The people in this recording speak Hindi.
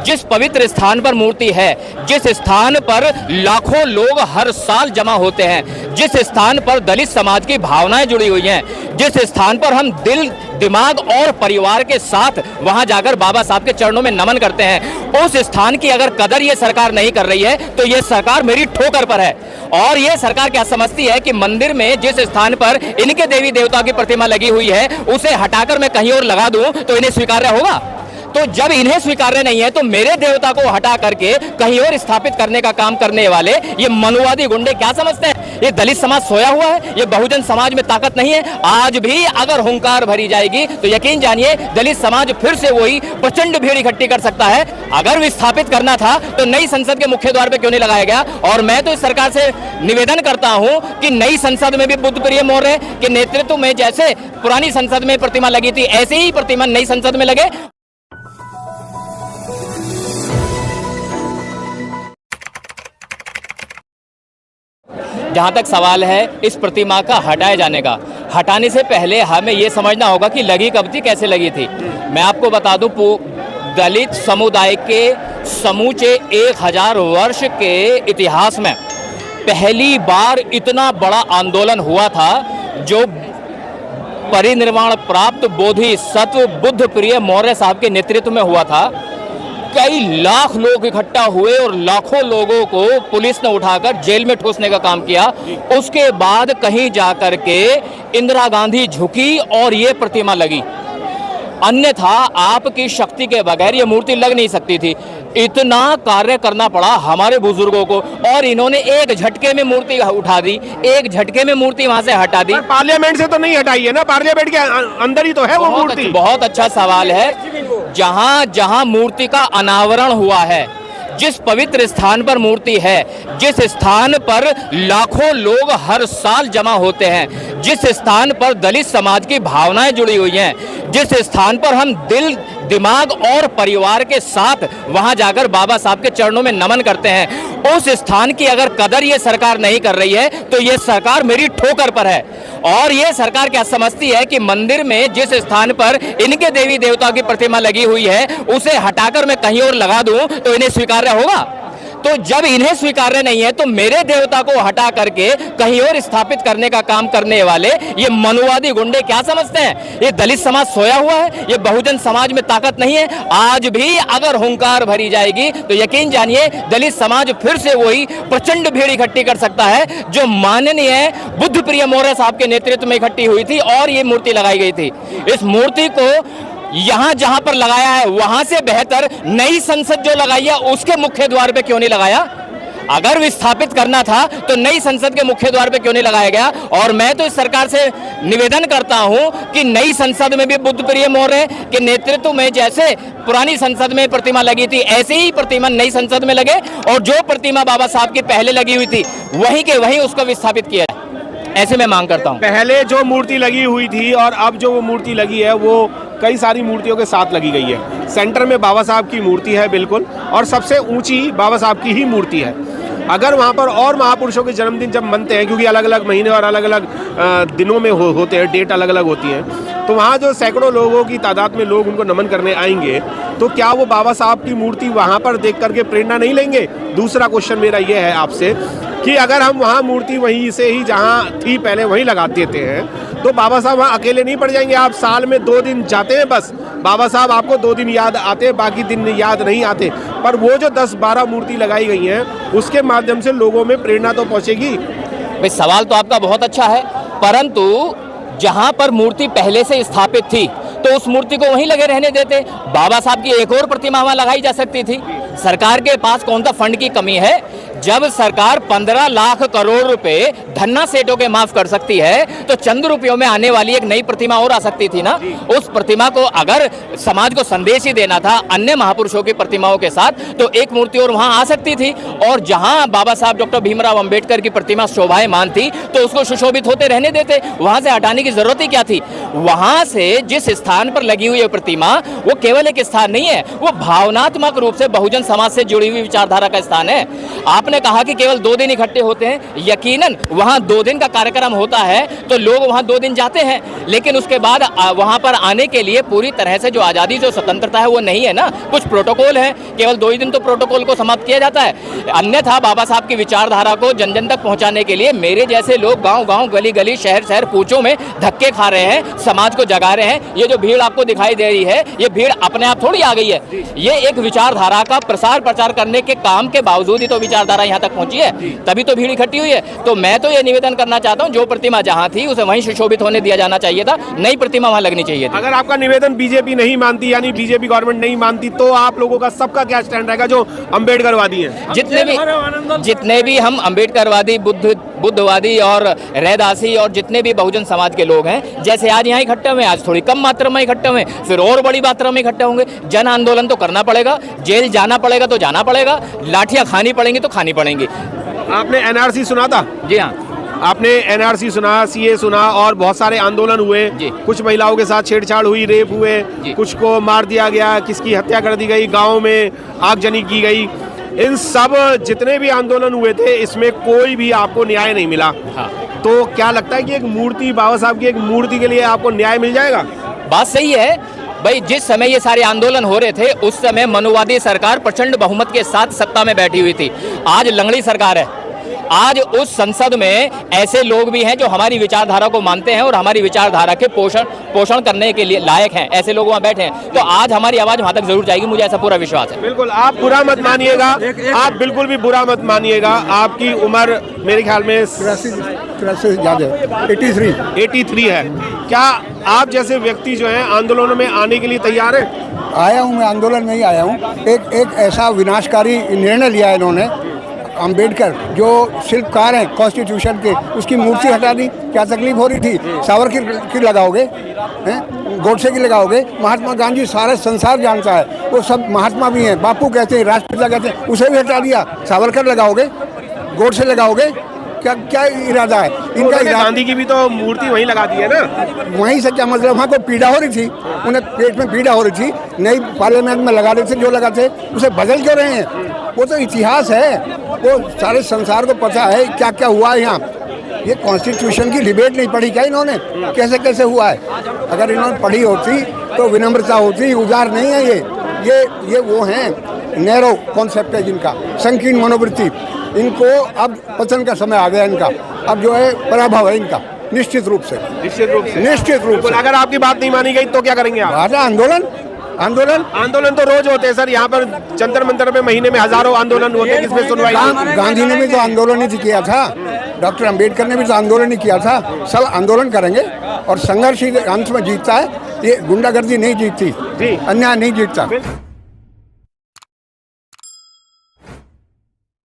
जिस पवित्र स्थान पर मूर्ति है, जिस स्थान पर लाखों लोग हर साल जमा होते हैं, जिस स्थान पर दलित समाज की भावनाएं जुड़ी हुई हैं, जिस स्थान पर हम दिल दिमाग और परिवार के साथ वहां जाकर बाबा साहब के चरणों में नमन करते हैं, उस स्थान की अगर कदर ये सरकार नहीं कर रही है तो ये सरकार मेरी ठोकर पर है। और ये सरकार क्या समझती है कि मंदिर में जिस स्थान पर इनके देवी देवता की प्रतिमा लगी हुई है उसे हटाकर मैं कहीं और लगा दूं तो इन्हें स्वीकार्य होगा। तो जब इन्हें स्वीकार्य नहीं है तो मेरे देवता को हटा करके कहीं और स्थापित करने का काम करने वाले ये मनुवादी गुंडे क्या समझते हैं? ये दलित समाज सोया हुआ है, ये बहुजन समाज में ताकत नहीं है। आज भी अगर हुंकार भरी जाएगी तो यकीन जानिए दलित समाज फिर से वही प्रचंड भीड़ इकट्ठी कर सकता है। अगर विस्थापित करना था तो नई संसद के मुख्य द्वार पे क्यों नहीं लगाया गया? और मैं तो इस सरकार से निवेदन करता हूं कि नई संसद में भी बुद्ध प्रिय मौर्य के नेतृत्व में जैसे पुरानी संसद में प्रतिमा लगी थी ऐसे ही प्रतिमा नई संसद में लगे। जहां तक सवाल है इस प्रतिमा का हटाए जाने का, हटाने से पहले हमें यह समझना होगा कि लगी कब थी, कैसे लगी थी। मैं आपको बता दूं, दलित समुदाय के समूचे 1000 वर्ष के इतिहास में पहली बार इतना बड़ा आंदोलन हुआ था जो परिनिर्वाण प्राप्त बोधिसत्व बुद्ध प्रिय मौर्य साहब के नेतृत्व में हुआ था। कई लाख लोग इकट्ठा हुए और लाखों लोगों को पुलिस ने उठाकर जेल में ठूसने का काम किया। उसके बाद कहीं जाकर के इंदिरा गांधी झुकी और ये प्रतिमा लगी, अन्यथा आपकी शक्ति के बगैर ये मूर्ति लग नहीं सकती थी। इतना कार्य करना पड़ा हमारे बुजुर्गों को और इन्होंने एक झटके में मूर्ति उठा दी, एक झटके में मूर्ति वहां से हटा दी। पार्लियामेंट से तो नहीं हटाई है ना, पार्लियामेंट के अंदर ही तो है वो मूर्ति। बहुत अच्छा सवाल है। जहां जहां मूर्ति का अनावरण हुआ है, जिस पवित्र स्थान पर मूर्ति है, जिस स्थान पर लाखों लोग हर साल जमा होते हैं, जिस स्थान पर दलित समाज की भावनाएं जुड़ी हुई हैं, जिस स्थान पर हम दिल दिमाग और परिवार के साथ वहां जाकर बाबा साहब के चरणों में नमन करते हैं, उस स्थान की अगर कदर ये सरकार नहीं कर रही है तो ये सरकार मेरी ठोकर पर है। और ये सरकार क्या समझती है कि मंदिर में जिस स्थान पर इनके देवी देवता की प्रतिमा लगी हुई है उसे हटाकर मैं कहीं और लगा दूं तो इन्हें स्वीकार्य होगा? तो जब इन्हें स्वीकार्य नहीं है तो मेरे देवता को हटा करके कहीं और स्थापित करने का काम करने वाले ये मनुवादी गुंडे क्या समझते हैं? ये दलित समाज सोया हुआ है, ये बहुजन समाज में ताकत नहीं है। आज भी अगर हुंकार भरी जाएगी तो यकीन जानिए दलित समाज फिर से वही प्रचंड भीड़ इकट्ठी कर सकता है जो माननीय बुद्ध प्रिय मौर्य साहब के नेतृत्व में इकट्ठी हुई थी और ये मूर्ति लगाई गई थी। इस मूर्ति को यहां जहां पर लगाया है वहां से बेहतर नई संसद जो लगाई है उसके मुख्य द्वार पे क्यों नहीं लगाया? अगर विस्थापित करना था तो नई संसद के मुख्य द्वार पे क्यों नहीं लगाया गया? और मैं तो इस सरकार से निवेदन करता हूं कि नई संसद में भी बुद्ध प्रिय मौर्य के नेतृत्व में जैसे पुरानी संसद में प्रतिमा लगी थी ऐसे ही प्रतिमा नई संसद में लगे और जो प्रतिमा बाबा साहब की पहले लगी हुई थी वहीं के वहीं उसको विस्थापित किया है। ऐसे मैं मांग करता हूं। पहले जो मूर्ति लगी हुई थी और अब जो वो मूर्ति लगी है वो कई सारी मूर्तियों के साथ लगी गई है। सेंटर में बाबा साहब की मूर्ति है बिल्कुल, और सबसे ऊंची बाबा साहब की ही मूर्ति है। अगर वहाँ पर और महापुरुषों के जन्मदिन जब मनते हैं, क्योंकि अलग अलग महीने और अलग अलग दिनों में होते हैं, डेट अलग अलग होती है, तो वहाँ जो सैकड़ों लोगों की तादाद में लोग उनको नमन करने आएंगे तो क्या वो बाबा साहब की मूर्ति वहाँ पर देख करके प्रेरणा नहीं लेंगे? दूसरा क्वेश्चन मेरा ये है आपसे कि अगर हम वहाँ मूर्ति वहीं से ही जहाँ थी पहले वहीं लगा देते हैं तो बाबा साहब वहाँ अकेले नहीं पड़ जाएंगे? आप साल में 2 दिन जाते हैं बस, बाबा साहब आपको 2 दिन याद आते हैं, बाकी दिन याद नहीं आते। पर वो जो 10-12 मूर्ति लगाई गई हैं उसके माध्यम से लोगों में प्रेरणा तो पहुँचेगी। भाई सवाल तो आपका बहुत अच्छा है, परंतु जहां पर मूर्ति पहले से स्थापित थी तो उस मूर्ति को वहीं लगे रहने देते। बाबा साहब की एक और प्रतिमा वहां लगाई जा सकती थी। सरकार के पास कौन सा फंड की कमी है? जब सरकार 15 लाख करोड़ रुपए धन्ना सेठों के माफ कर सकती है तो चंद रुपयों में आने वाली एक नई प्रतिमा और आ सकती थी ना। उस प्रतिमा को अगर समाज को संदेश ही देना था अन्य महापुरुषों की प्रतिमाओं के साथ तो एक मूर्ति और वहां आ सकती थी। और जहां बाबा साहब डॉक्टर भीमराव अंबेडकर की प्रतिमा शोभायमान थी तो उसको सुशोभित होते रहने देते, वहां से हटाने की जरूरत ही क्या थी? वहां से जिस स्थान पर लगी हुई प्रतिमा वो केवल एक स्थान नहीं है, वो भावनात्मक रूप से बहुजन बहुजन समाज से जुड़ी हुई विचारधारा का स्थान है। आपने कहा कि केवल 2 दिन इकट्ठे होते हैं, यकीनन वहां 2 दिन का कार्यक्रम होता है तो लोग वहां 2 दिन जाते हैं, लेकिन उसके बाद वहां पर आने के लिए पूरी तरह से जो आज़ादी, जो स्वतंत्रता है वो नहीं है ना, कुछ प्रोटोकॉल है। केवल 2 ही दिन तो प्रोटोकॉल को समाप्त किया जाता है। अन्यथा बाबा साहब की विचारधारा को जन जन तक पहुंचाने के लिए मेरे जैसे लोग गांव गांव, गली गली, शहर शहर, पूछों में धक्के खा रहे हैं, समाज को जगा रहे हैं। ये जो भीड़ आपको दिखाई दे रही है, ये भीड़ अपने आप थोड़ी आ गई है। ये एक विचारधारा का प्रसार प्रचार करने के काम के बावजूद ही तो विचारधारा यहाँ तक पहुंची है, तभी तो भीड़ इकट्ठी हुई है। तो मैं तो ये निवेदन करना चाहता हूँ, जो प्रतिमा जहाँ थी उसे वहीं सुशोभित होने दिया जाना चाहिए था, नई प्रतिमा वहाँ लगनी चाहिए थी। अगर आपका निवेदन बीजेपी नहीं मानती, यानी बीजेपी गवर्नमेंट नहीं मानती, तो आप लोगों का सबका क्या स्टैंड रहेगा जो अम्बेडकरवादी हैं? जितने भी हम अम्बेडकरवादी, बुद्धवादी और रैदासी और जितने भी बहुजन समाज के लोग हैं, जैसे आज यहाँ इकट्ठे हुए, आज थोड़ी कम मात्रा में इकट्ठे हुए, फिर और बड़ी मात्रा में इकट्ठे होंगे। जन आंदोलन तो करना पड़ेगा, जेल जाना पड़ेगा तो जाना पड़ेगा, लाठियां खानी पड़ेंगी तो खानी पड़ेंगी। आपने एनआरसी सुना था? जी हाँ, आपने एनआरसी सुना, सीए सुना, और बहुत सारे आंदोलन हुए। कुछ महिलाओं के साथ छेड़छाड़ हुई, रेप हुए, कुछ को मार दिया गया, किसकी हत्या कर दी गई, गाँव में आगजनी की गई। इन सब जितने भी आंदोलन हुए थे, इसमें कोई भी आपको न्याय नहीं मिला। हाँ। तो क्या लगता है कि एक मूर्ति, बाबा साहब की एक मूर्ति के लिए आपको न्याय मिल जाएगा? बात सही है भाई। जिस समय ये सारे आंदोलन हो रहे थे, उस समय मनुवादी सरकार प्रचंड बहुमत के साथ सत्ता में बैठी हुई थी। आज लंगड़ी सरकार है। आज उस संसद में ऐसे लोग भी हैं जो हमारी विचारधारा को मानते हैं और हमारी विचारधारा के पोषण करने के लिए लायक हैं। ऐसे लोग वहाँ बैठे हैं, तो आज हमारी आवाज वहाँ तक जरूर जाएगी, मुझे ऐसा पूरा विश्वास है। बिल्कुल, आप बुरा मत मानिएगा, आप बिल्कुल भी बुरा मत मानिएगा। आपकी उम्र मेरे ख्याल में 83 है। क्या आप जैसे व्यक्ति जो हैं आंदोलनों में आने के लिए तैयार हैं? आया हूँ, मैं आंदोलन में ही आया हूँ। एक ऐसा विनाशकारी निर्णय लिया है इन्होंने, अंबेडकर जो शिल्पकार हैं कॉन्स्टिट्यूशन के, उसकी मूर्ति हटा दी। क्या तकलीफ हो रही थी? सावरकर की लगाओगे, गोडसे की लगाओगे, महात्मा गांधी सारा संसार जानता है, वो सब महात्मा भी हैं, बापू कहते हैं, राष्ट्रपिता कहते हैं, उसे भी हटा दिया। सावरकर लगाओगे, गोडसे लगाओगे, क्या क्या इरादा है इनका? गांधी की भी तो मूर्ति वहीं लगा दी है ना। वहीं से क्या मतलब? वहाँ को पीड़ा हो रही थी, उन्हें पेट में पीड़ा हो रही थी, नई पार्लियामेंट में लगा रहे थे, जो लगाते उसे बदल क्यों रहे हैं? वो तो इतिहास है, वो सारे संसार को पता है क्या क्या हुआ है यहाँ। ये कॉन्स्टिट्यूशन की डिबेट नहीं पढ़ी क्या इन्होंने? कैसे कैसे हुआ है? अगर इन्होंने पढ़ी होती तो विनम्रता होती। उदार नहीं है ये वो हैं नैरो कॉन्सेप्ट है जिनका, संकीर्ण मनोवृत्ति। इनको अब पतन का समय आ गया इनका, अब जो है पराभव है इनका, निश्चित रूप से। अगर आपकी बात नहीं मानी गई तो क्या करेंगे आप? आंदोलन तो रोज होते हैं सर, यहाँ पर जंतर मंतर पे महीने में हजारों आंदोलन होते हैं, किसमें सुनवाई? गांधी ने भी तो आंदोलन ही किया था, डॉक्टर अंबेडकर ने भी तो आंदोलन ही किया था। सब आंदोलन करेंगे और संघर्ष ही अंत में जीतता है। ये गुंडागर्दी नहीं जीतती, अन्याय नहीं जीतता।